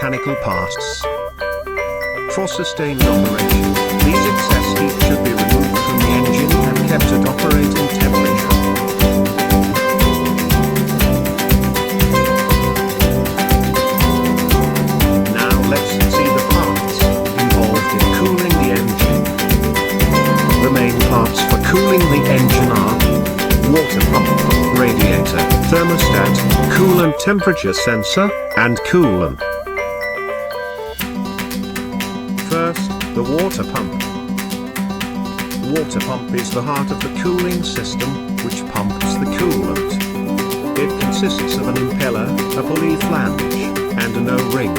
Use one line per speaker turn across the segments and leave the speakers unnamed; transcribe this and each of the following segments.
mechanical parts. For sustained operation, these excess heat should be removed from the engine and kept at operating temperature. Now let's see the parts involved in cooling the engine. The main parts for cooling the engine are water pump, radiator, thermostat, coolant temperature sensor, and coolant. First, the water pump. Water pump is the heart of the cooling system, which pumps the coolant. It consists of an impeller, a pulley flange, and an O-ring.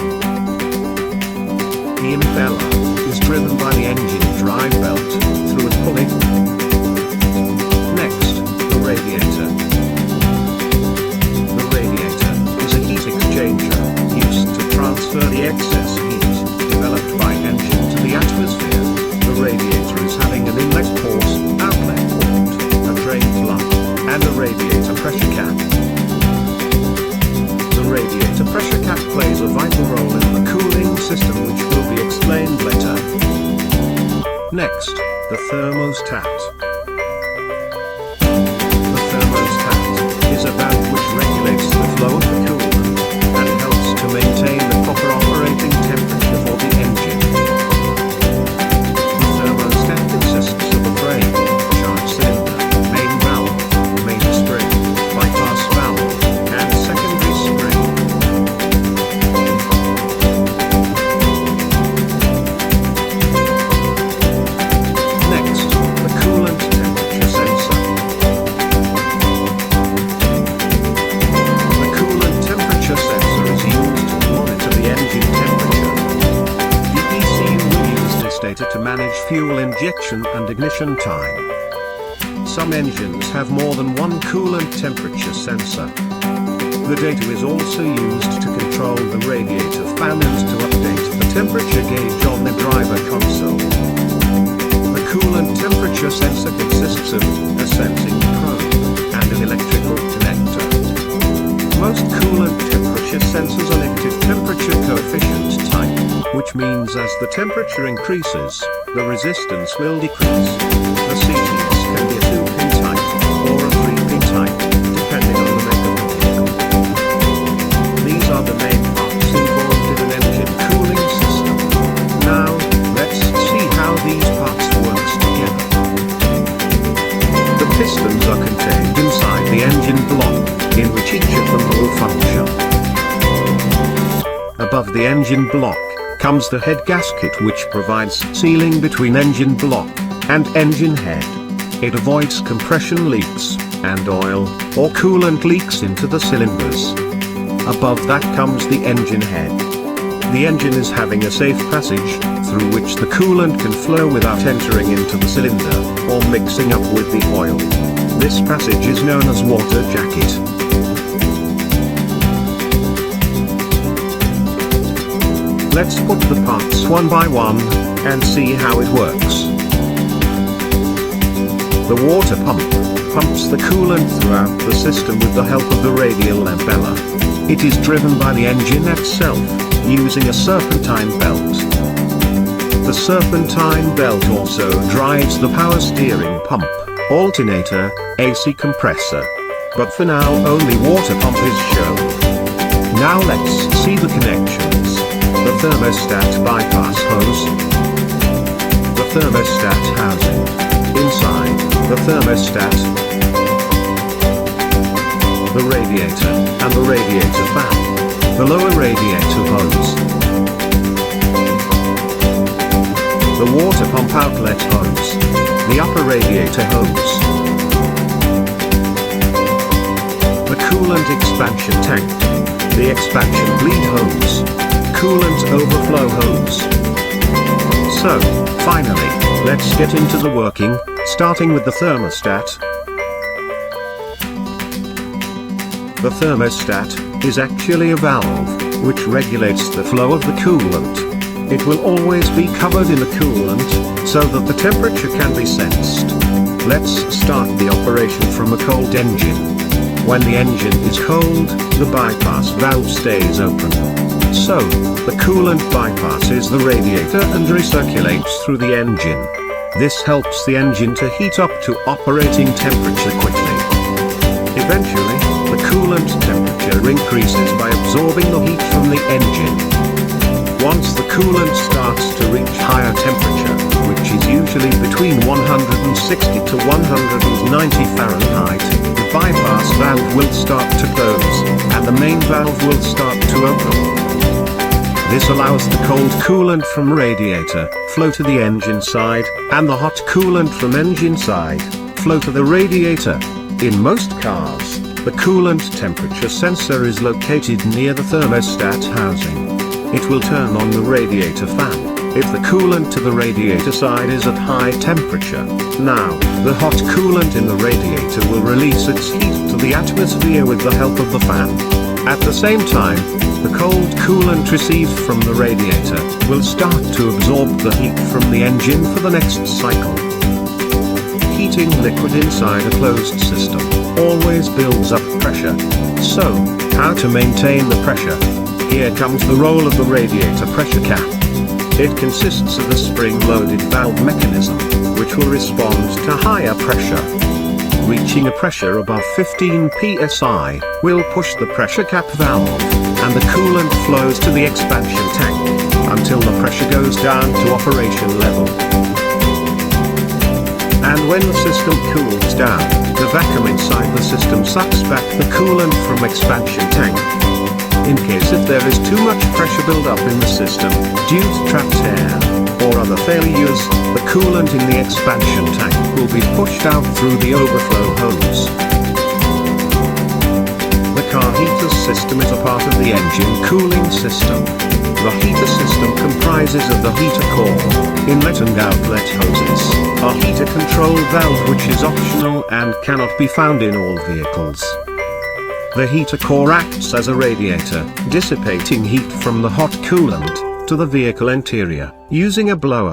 The impeller is driven by the engine drive belt through a pulley. Next, the radiator. The radiator is a heat exchanger used to transfer the excess heat developed by engine to the atmosphere. The radiator is having an inlet port, outlet port, a drain plug, and a radiator pressure cap. The radiator pressure cap plays a vital role in the cooling system, which will be explained later. Next, the thermostat. The thermostat is a valve which regulates the flow of the coolant and helps to maintain the proper operating temperature for the engine. The thermostat consists of a frame, charge cylinder, main valve, main spring, bypass valve, and secondary spring. Next, the coolant temperature sensor. The coolant temperature sensor is used to monitor the engine temperature. The ECU used is stated to manage fuel injection and ignition time. Some engines have more than one coolant temperature sensor. The data is also used to control the radiator fan and to update the temperature gauge on the driver console. The coolant temperature sensor consists of a sensing probe and an electrical connector. Most coolant temperature sensors are negative temperature coefficient type, which means as the temperature increases, the resistance will decrease. The CTS can be a 2-pin type or a 3-pin type, depending on the make of the vehicle. These are the main parts involved in an engine cooling system. Now, let's see how these parts works together. The pistons are contained inside the engine block, in which each of them will function. Above the engine block comes the head gasket, which provides sealing between engine block and engine head. It avoids compression leaks and oil or coolant leaks into the cylinders. Above that comes the engine head. The engine is having a safe passage through which the coolant can flow without entering into the cylinder or mixing up with the oil. This passage is known as water jacket. Let's put the parts one by one and see how it works. The water pump pumps the coolant throughout the system with the help of the radial impeller. It is driven by the engine itself, using a serpentine belt. The serpentine belt also drives the power steering pump, alternator, AC compressor. But for now only water pump is shown. Now let's see the connections. The thermostat bypass hose. The thermostat housing. Inside the thermostat. The radiator and the radiator fan. The lower radiator hose. The water pump outlet hose. The upper radiator hose. The coolant expansion tank. The expansion bleed hose. Coolant overflow hose. So, finally, let's get into the working, starting with the thermostat. The thermostat is actually a valve, which regulates the flow of the coolant. It will always be covered in the coolant, so that the temperature can be sensed. Let's start the operation from a cold engine. When the engine is cold, the bypass valve stays open. So, the coolant bypasses the radiator and recirculates through the engine. This helps the engine to heat up to operating temperature quickly. Eventually, the coolant temperature increases by absorbing the heat from the engine. Once the coolant starts to reach higher temperature, which is usually between 160 to 190 Fahrenheit, the bypass valve will start to close, and the main valve will start to open. This allows the cold coolant from radiator flow to the engine side, and the hot coolant from engine side flow to the radiator. In most cars, the coolant temperature sensor is located near the thermostat housing. It will turn on the radiator fan if the coolant to the radiator side is at high temperature. Now, the hot coolant in the radiator will release its heat to the atmosphere with the help of the fan. At the same time, the cold coolant received from the radiator will start to absorb the heat from the engine for the next cycle. Heating liquid inside a closed system always builds up pressure. So, how to maintain the pressure? Here comes the role of the radiator pressure cap. It consists of a spring-loaded valve mechanism, which will respond to higher pressure. Reaching a pressure above 15 psi will push the pressure cap valve, and the coolant flows to the expansion tank, until the pressure goes down to operation level. And when the system cools down, the vacuum inside the system sucks back the coolant from expansion tank. In case if there is too much pressure build-up in the system, due to trapped air, or other failures, the coolant in the expansion tank will be pushed out through the overflow hose. The car heater system is a part of the engine cooling system. The heater system comprises of the heater core, inlet and outlet hoses, a heater control valve which is optional and cannot be found in all vehicles. The heater core acts as a radiator, dissipating heat from the hot coolant to the vehicle interior, using a blower.